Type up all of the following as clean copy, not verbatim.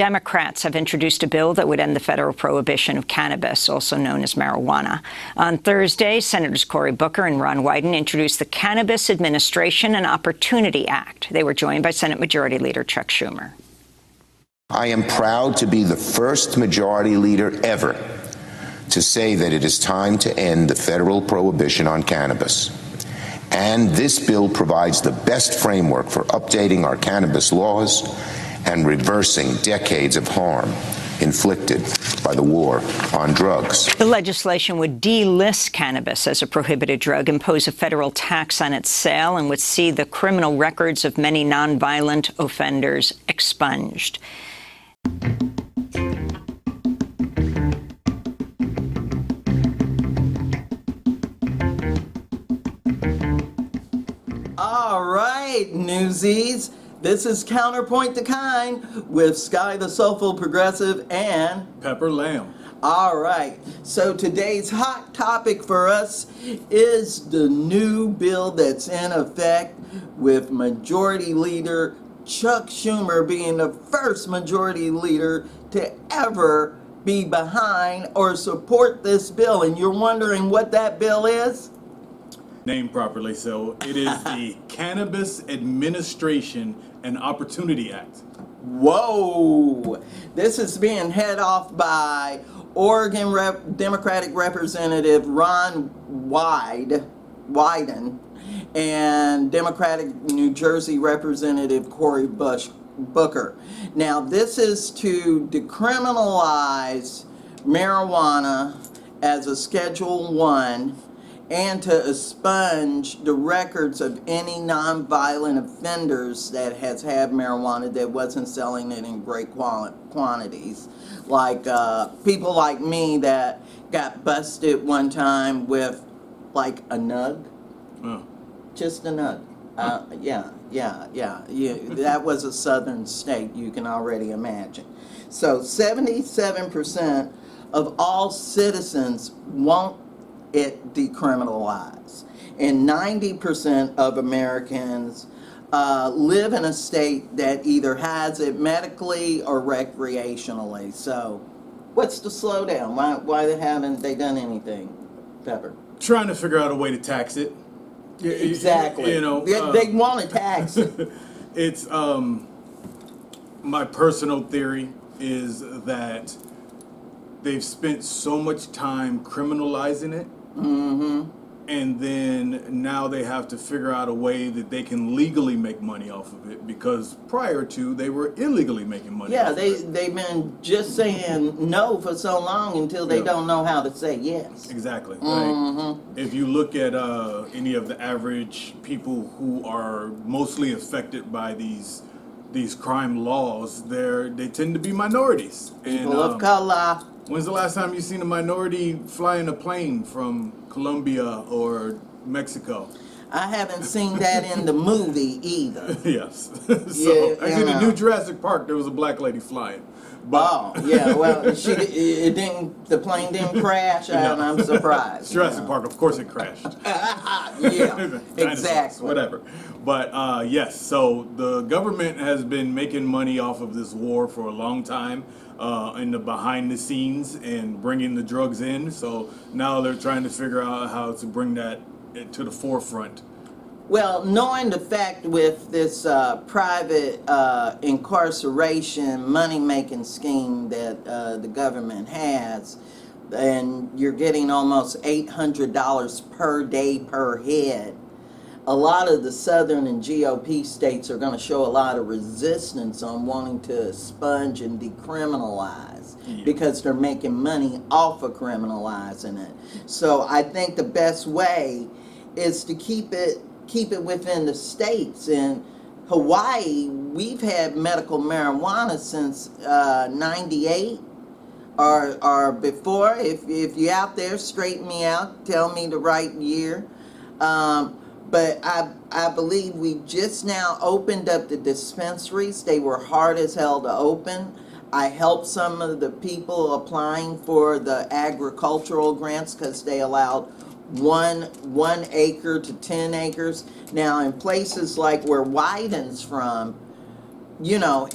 Democrats have introduced a bill that would end the federal prohibition of cannabis, also known as marijuana. On Thursday, Senators Cory Booker and Ron Wyden introduced the Cannabis Administration and Opportunity Act. They were joined by Senate Majority Leader Chuck Schumer. I am proud to be the first majority leader ever to say that it is time to end the federal prohibition on cannabis. And this bill provides the best framework for updating our cannabis laws and reversing decades of harm inflicted by the war on drugs. The legislation would delist cannabis as a prohibited drug, impose a federal tax on its sale, and would see the criminal records of many nonviolent offenders expunged. All right, Newsies. This is CounterPoint Da Kine with Skye the Soulful Progressive and Pepper Lamb. All right, so today's hot topic for us is the new bill that's in effect, with Majority Leader Chuck Schumer being the first Majority Leader to ever be behind or support this bill. And you're wondering what that bill is? Named properly, so it is the Cannabis Administration and Opportunity Act. Whoa! This is being head off by Oregon Democratic Representative Ron Wyden and Democratic New Jersey Representative Cory Booker. Now, this is to decriminalize marijuana as a Schedule 1 and to expunge the records of any nonviolent offenders that has had marijuana that wasn't selling it in great quantities. Like people like me that got busted one time with like a nug. Oh. Just a nug. Yeah. That was a southern state, you can already imagine. So 77% of all citizens want it decriminalized, and 90% of Americans live in a state that either has it medically or recreationally. So what's the slowdown? Why haven't they done anything, Pepper? Trying to figure out a way to tax it. Exactly. You know, they want to tax it. It's my personal theory is that they've spent so much time criminalizing it. Mm-hmm. And then now they have to figure out a way that they can legally make money off of it, because prior to, they were illegally making money off of it. They've been just saying no for so long until they don't know how to say yes. Exactly. Mm-hmm. Like, if you look at any of the average people who are mostly affected by these crime laws, they tend to be minorities. People of color. When's the last time you seen a minority flying a plane from Colombia or Mexico? I haven't seen that in the movie either. Yes. So actually, the new Jurassic Park, there was a black lady flying. But, well, the plane didn't crash, and I'm surprised. Jurassic Park, of course it crashed. Yeah, exactly. Whatever. But yes, so the government has been making money off of this war for a long time, in the behind the scenes and bringing the drugs in. So now they're trying to figure out how to bring that to the forefront. Well, knowing the fact with this private incarceration money-making scheme that the government has, and you're getting almost $800 per day per head, a lot of the southern and GOP states are going to show a lot of resistance on wanting to expunge and decriminalize, because they're making money off of criminalizing it. So I think the best way is to keep it within the states. In Hawaii, we've had medical marijuana since 98 or before. If you're out there, straighten me out, tell me the right year. But I believe we just now opened up the dispensaries. They were hard as hell to open. I helped some of the people applying for the agricultural grants because they allowed 1 acre to 10 acres. Now, in places like where Wyden's from, you know,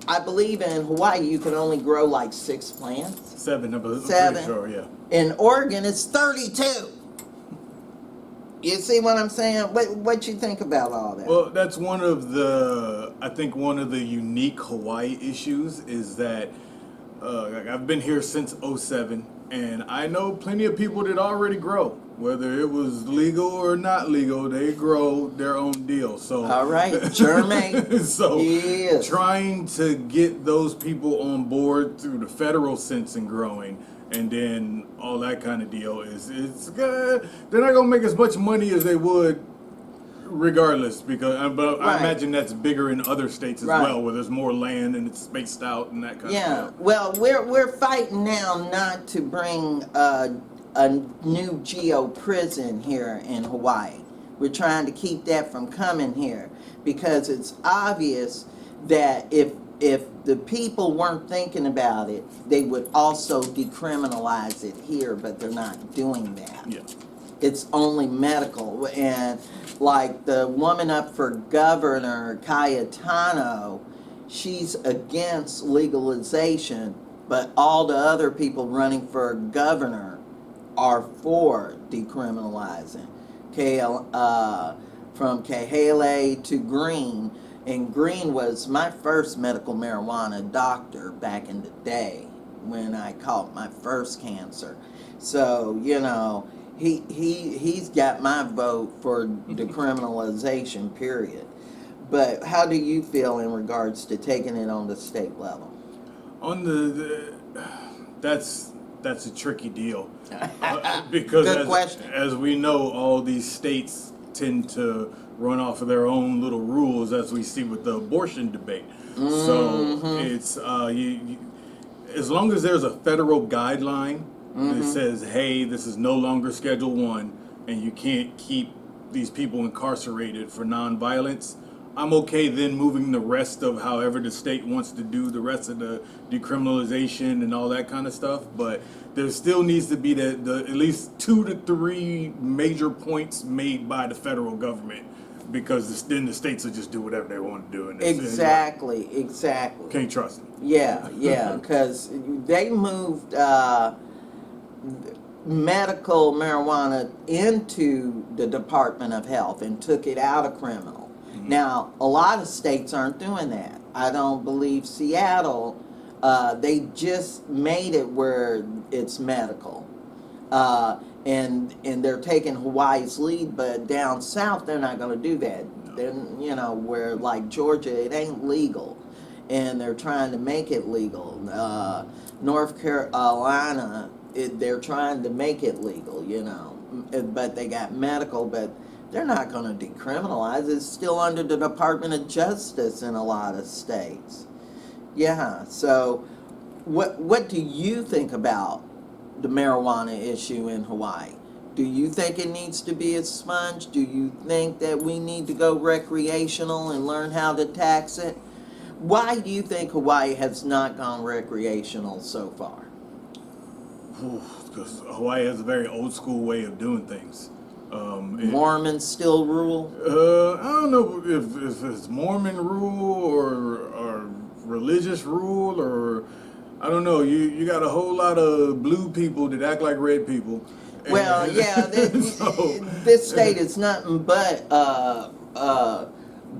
I believe in Hawaii you can only grow like 6 plants. 7, I'm pretty 7. sure, yeah. In Oregon, it's 32. You see what I'm saying? What you think about all that? Well, that's one of the, I think one of the unique Hawaii issues is that I've been here since '07, and I know plenty of people that already grow. Whether it was legal or not legal, they grow their own deal. So All right, Jermaine. so Yes. trying to get those people on board through the federal sense in growing, and then all that kind of deal it's they're not gonna make as much money as they would regardless, because but I Right. imagine that's bigger in other states as Right. well, where there's more land and it's spaced out and that kind Yeah, of stuff. well, we're fighting now not to bring a new geo prison here in Hawaii. We're trying to keep that from coming here because it's obvious that if the people weren't thinking about it, they would also decriminalize it here, but they're not doing that. Yeah. It's only medical. And like the woman up for governor, Cayetano, she's against legalization, but all the other people running for governor are for decriminalizing. From Kahele to Green, and Green was my first medical marijuana doctor back in the day when I caught my first cancer. So, you know, he's got my vote for decriminalization, period. But how do you feel in regards to taking it on the state level? On that's a tricky deal because Good question. as we know, all these states tend to run off of their own little rules, as we see with the abortion debate. So it's as long as there's a federal guideline that says, hey, this is no longer Schedule 1 and you can't keep these people incarcerated for nonviolence, I'm okay then moving the rest of however the state wants to do the rest of the decriminalization and all that kind of stuff. But there still needs to be the at least 2 to 3 major points made by the federal government, because then the states will just do whatever they want to do. And Exactly. can't trust them. Yeah, because they moved medical marijuana into the Department of Health and took it out of criminal. Now, a lot of states aren't doing that. I don't believe Seattle, they just made it where it's medical. And they're taking Hawaii's lead, but down south, they're not going to do that. Then, you know, where like Georgia, it ain't legal. And they're trying to make it legal. North Carolina, they're trying to make it legal, you know. But they got medical, but they're not going to decriminalize. It's still under the Department of Justice in a lot of states. Yeah, so what do you think about the marijuana issue in Hawaii? Do you think it needs to be expunged? Do you think that we need to go recreational and learn how to tax it? Why do you think Hawaii has not gone recreational so far? Because Hawaii has a very old school way of doing things. Mormons still rule? I don't know if it's Mormon rule or religious rule, or I don't know. You got a whole lot of blue people that act like red people. Well, yeah, this state is nothing but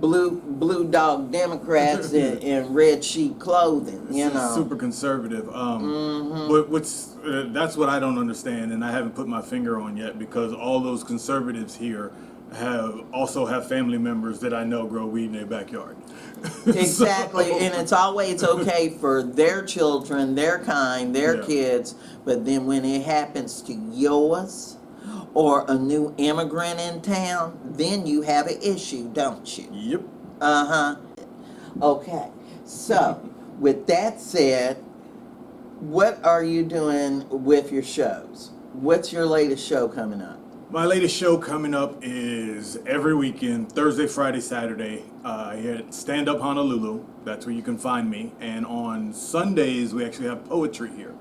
blue dog Democrats in red sheep clothing. You know, super conservative. But that's what I don't understand, and I haven't put my finger on yet, because all those conservatives here have family members that I know grow weed in their backyard. Exactly, and it's always okay for their children, their kind, their kids, but then when it happens to yours or a new immigrant in town, then you have an issue, don't you? Yep. Okay, so with that said, what are you doing with your shows? What's your latest show coming up? My latest show coming up is every weekend, Thursday, Friday, Saturday, here at Stand Up Honolulu. That's where you can find me. And on Sundays, we actually have poetry here.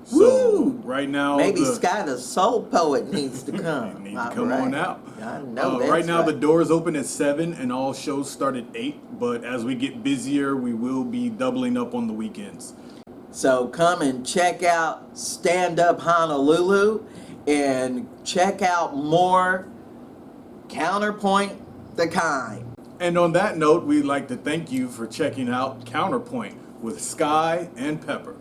So Woo! right now, Maybe Skye the soul poet needs to come. need to come on out. I know that's right now, right. the doors open at 7, and all shows start at 8. But as we get busier, we will be doubling up on the weekends. So come and check out Stand Up Honolulu and check out more CounterPoint Da Kine. And on that note, we'd like to thank you for checking out Counterpoint with Skye and Pepper.